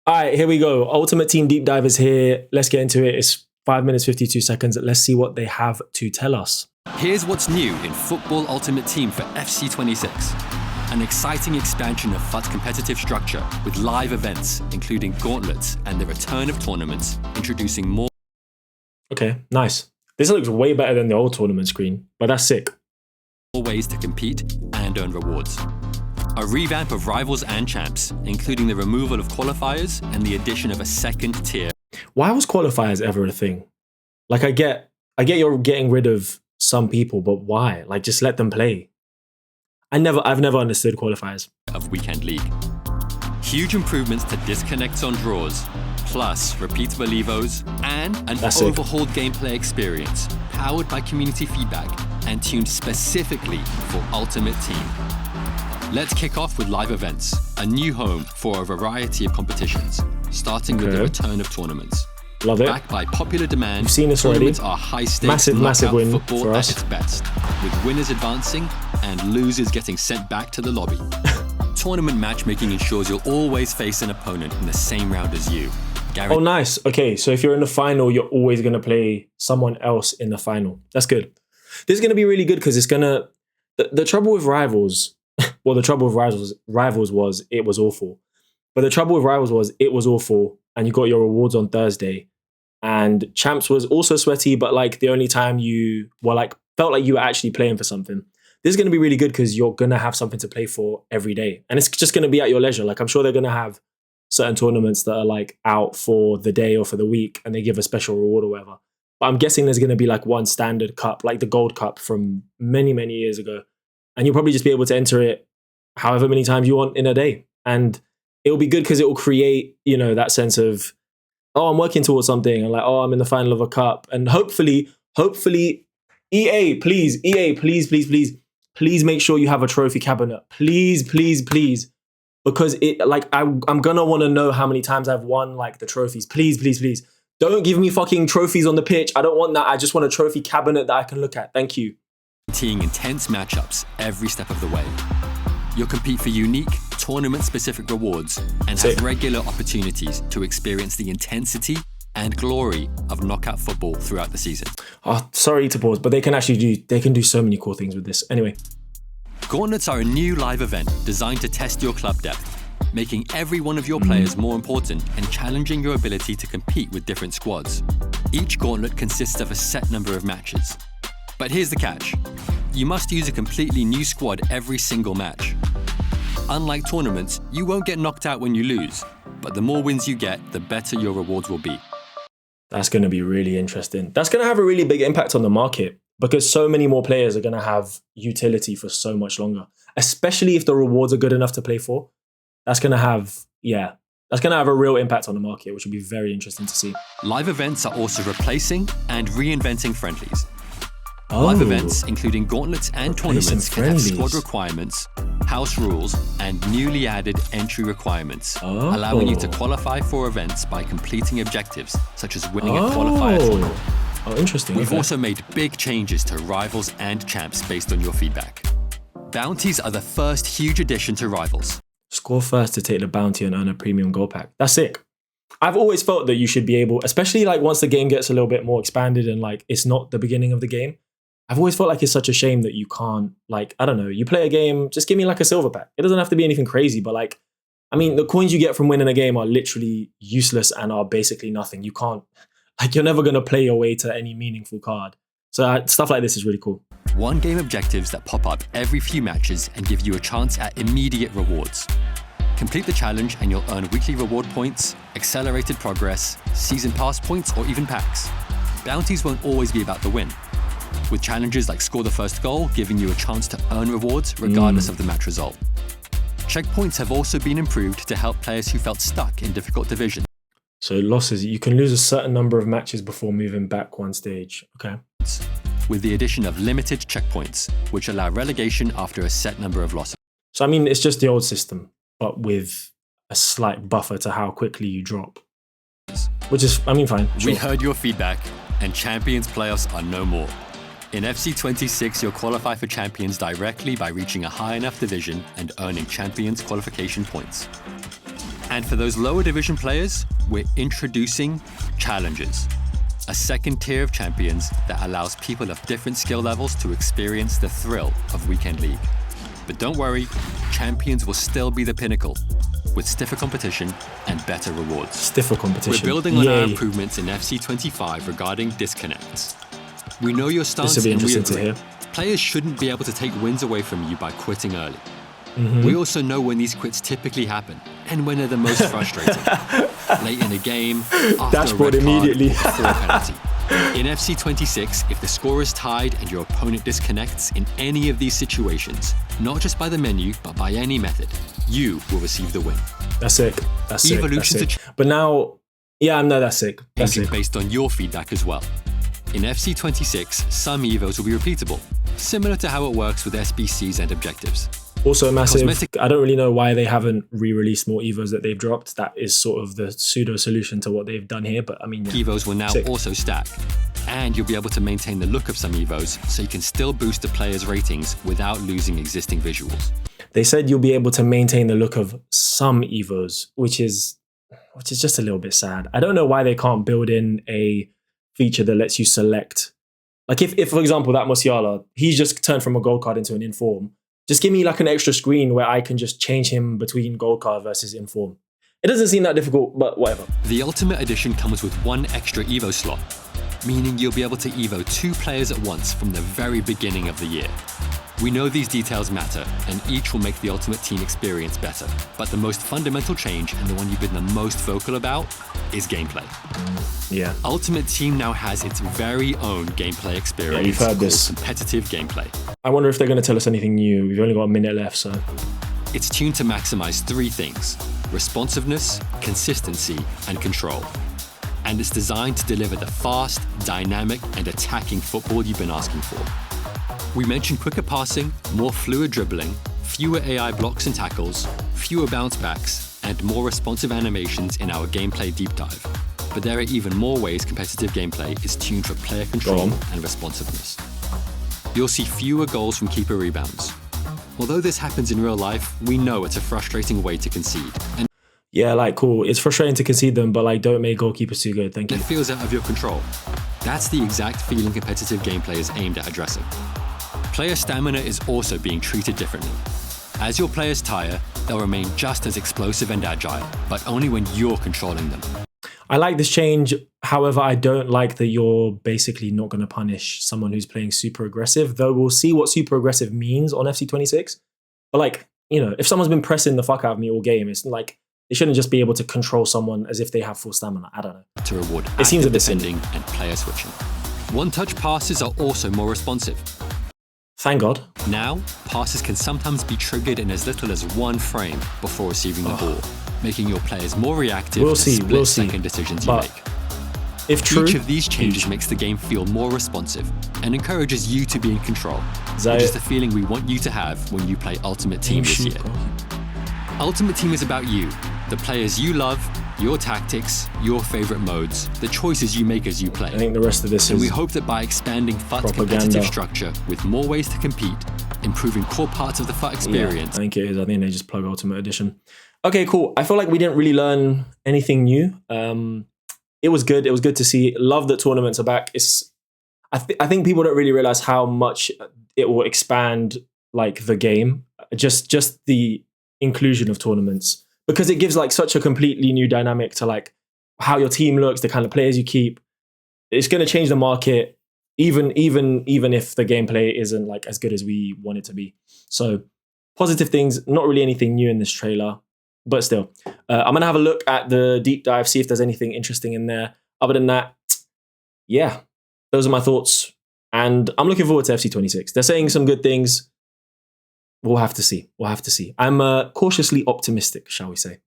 All right, here we go. Ultimate Team Deep Dive is here. Let's get into it. It's 5 minutes, 52 seconds. Let's see what they have to tell us. Here's what's new in Football Ultimate Team for FC26. An exciting expansion of FUT's competitive structure with live events, including gauntlets and the return of tournaments, introducing more. Okay, nice. This looks way better than the old tournament screen, but that's sick. Ways to compete and earn rewards. A revamp of Rivals and Champs, including the removal of qualifiers and the addition of a second tier. Why was qualifiers ever a thing? Like, I get you're getting rid of some people, but why? Like, just let them play. I've never understood qualifiers. Of Weekend League. Huge improvements to disconnects on draws, plus repeatable evos, and an overhauled gameplay experience, powered by community feedback and tuned specifically for Ultimate Team. Let's kick off with live events, a new home for a variety of competitions, starting with the return of tournaments. Love it. Backed by popular demand, we've seen this already. Tournaments are high-stakes massive win football for us. At its best, with winners advancing and losers getting sent back to the lobby. Tournament matchmaking ensures you'll always face an opponent in the same round as you. Oh, nice. Okay, so if you're in the final, you're always going to play someone else in the final. That's good. This is going to be really good because it's going to... The trouble with Rivals... Well, the trouble with Rivals was it was awful. But the trouble with Rivals was it was awful and you got your rewards on Thursday. And Champs was also sweaty, but like the only time you were like felt like you were actually playing for something. This is going to be really good because you're going to have something to play for every day. And it's just going to be at your leisure. Like, I'm sure they're going to have certain tournaments that are like out for the day or for the week and they give a special reward or whatever. But I'm guessing there's going to be like one standard cup, like the Gold Cup from many, many years ago. And you'll probably just be able to enter it however many times you want in a day. And it'll be good because it will create, you know, that sense of, oh, I'm working towards something. And like, oh, I'm in the final of a cup. And hopefully, EA, please make sure you have a trophy cabinet. Please. Because it, like, I'm gonna want to know how many times I've won like the trophies. Please. Don't give me fucking trophies on the pitch. I don't want that. I just want a trophy cabinet that I can look at. Thank you. Guaranteeing intense matchups every step of the way. You'll compete for unique, tournament-specific rewards and have regular opportunities to experience the intensity and glory of knockout football throughout the season. Oh, sorry to pause, but they can do so many cool things with this. Anyway. Gauntlets are a new live event designed to test your club depth, making every one of your players more important and challenging your ability to compete with different squads. Each gauntlet consists of a set number of matches. But here's the catch. You must use a completely new squad every single match. Unlike tournaments, you won't get knocked out when you lose, but the more wins you get, the better your rewards will be. That's going to be really interesting. That's going to have a really big impact on the market because so many more players are going to have utility for so much longer, especially if the rewards are good enough to play for. That's going to have a real impact on the market, which will be very interesting to see. Live events are also replacing and reinventing friendlies. Live events, including gauntlets and tournaments, can have squad requirements, house rules, and newly added entry requirements, allowing you to qualify for events by completing objectives, such as winning a qualifier tournament. Oh, interesting. We've also made big changes to Rivals and Champs based on your feedback. Bounties are the first huge addition to Rivals. Score first to take the bounty and earn a premium gold pack. That's sick. I've always felt that you should be able, especially like once the game gets a little bit more expanded and like it's not the beginning of the game, I've always felt like it's such a shame that you can't, like, I don't know, you play a game, just give me like a silver pack. It doesn't have to be anything crazy, but like, I mean, the coins you get from winning a game are literally useless and are basically nothing. You can't, like, you're never going to play your way to any meaningful card. So stuff like this is really cool. One game objectives that pop up every few matches and give you a chance at immediate rewards. Complete the challenge and you'll earn weekly reward points, accelerated progress, season pass points, or even packs. Bounties won't always be about the win, with challenges like score the first goal giving you a chance to earn rewards regardless of the match result. Checkpoints have also been improved to help players who felt stuck in difficult divisions. So losses, you can lose a certain number of matches before moving back one stage. Okay. With the addition of limited checkpoints, which allow relegation after a set number of losses. So, I mean, it's just the old system, but with a slight buffer to how quickly you drop. Which is, I mean, fine. Sure. We heard your feedback, and Champions playoffs are no more. In FC26, you'll qualify for Champions directly by reaching a high enough division and earning Champions qualification points. And for those lower division players, we're introducing Challengers, a second tier of champions that allows people of different skill levels to experience the thrill of Weekend League. But don't worry, Champions will still be the pinnacle, with stiffer competition and better rewards. Stiffer competition. We're building on our improvements in FC25 regarding disconnects. We know your stance This will be and we interesting to agree. hear. Players shouldn't be able to take wins away from you by quitting early. We also know when these quits typically happen and when they're the most frustrating. Late in a game, after Dashboard a red immediately. card, or before a penalty. In FC26, if the score is tied and your opponent disconnects in any of these situations, not just by the menu, but by any method, you will receive the win. That's sick. That's sick. Evolutions That's sick. But now, yeah, no, that's sick. That's Changing sick. based on your feedback as well. In FC26, some evos will be repeatable, similar to how it works with SBCs and objectives. Also massive. Cosmetic- I don't really know why they haven't re-released more evos that they've dropped. That is sort of the pseudo solution to what they've done here. But I mean, yeah. Evos will now Sick. also stack. And you'll be able to maintain the look of some evos, so you can still boost the player's ratings without losing existing visuals. They said you'll be able to maintain the look of some evos, which is just a little bit sad. I don't know why they can't build in a feature that lets you select. Like if for example, that Musiala, he's just turned from a gold card into an inform. Just give me like an extra screen where I can just change him between gold card versus inform. It doesn't seem that difficult, but whatever. The Ultimate Edition comes with one extra evo slot, meaning you'll be able to evo 2 players at once from the very beginning of the year. We know these details matter, and each will make the Ultimate Team experience better. But the most fundamental change, and the one you've been the most vocal about, is gameplay. Yeah. Ultimate Team now has its very own gameplay experience. Yeah, you've heard called this. Competitive gameplay. I wonder if they're going to tell us anything new. We've only got a minute left, so. It's tuned to maximize 3 things: responsiveness, consistency, and control. And it's designed to deliver the fast, dynamic, and attacking football you've been asking for. We mentioned quicker passing, more fluid dribbling, fewer AI blocks and tackles, fewer bounce backs, and more responsive animations in our gameplay deep dive. But there are even more ways competitive gameplay is tuned for player control and responsiveness. You'll see fewer goals from keeper rebounds. Although this happens in real life, we know it's a frustrating way to concede. And Yeah, like, cool. It's frustrating to concede them, but like, don't make goalkeepers too good. Thank you. it feels out of your control. That's the exact feeling competitive gameplay is aimed at addressing. Player stamina is also being treated differently. As your players tire, they'll remain just as explosive and agile, but only when you're controlling them. I like this change. However, I don't like that you're basically not going to punish someone who's playing super aggressive, though we'll see what super aggressive means on FC26. But like, you know, if someone's been pressing the fuck out of me all game, it's like, they shouldn't just be able to control someone as if they have full stamina. I don't know. To reward It seems a bit defending and player switching. One-touch passes are also more responsive. Thank God. Now, passes can sometimes be triggered in as little as 1 frame before receiving the ball, making your players more reactive We'll to see, we'll see. split-second decisions you But make. if true, Each of these changes huge. makes the game feel more responsive and encourages you to be in control, that which is it? the feeling we want you to have when you play Ultimate Team this year. Ultimate Team is about you, the players you love, your tactics, your favorite modes, the choices you make as you play. I think the rest of this And we is hope that by expanding FUT's propaganda. competitive structure with more ways to compete, improving core parts of the FUT Yeah, I experience, think it is. I think they just plug Ultimate Edition. Okay, cool. I feel like we didn't really learn anything new. It was good. It was good to see. Love that tournaments are back. I think people don't really realize how much it will expand like the game. Just the inclusion of tournaments, because it gives like such a completely new dynamic to like how your team looks, the kind of players you keep. It's going to change the market, even if the gameplay isn't like as good as we want it to be. So positive things, not really anything new in this trailer, but still. I'm going to have a look at the deep dive, see if there's anything interesting in there. Other than that, yeah, those are my thoughts. And I'm looking forward to FC26. They're saying some good things. We'll have to see. I'm cautiously optimistic, shall we say.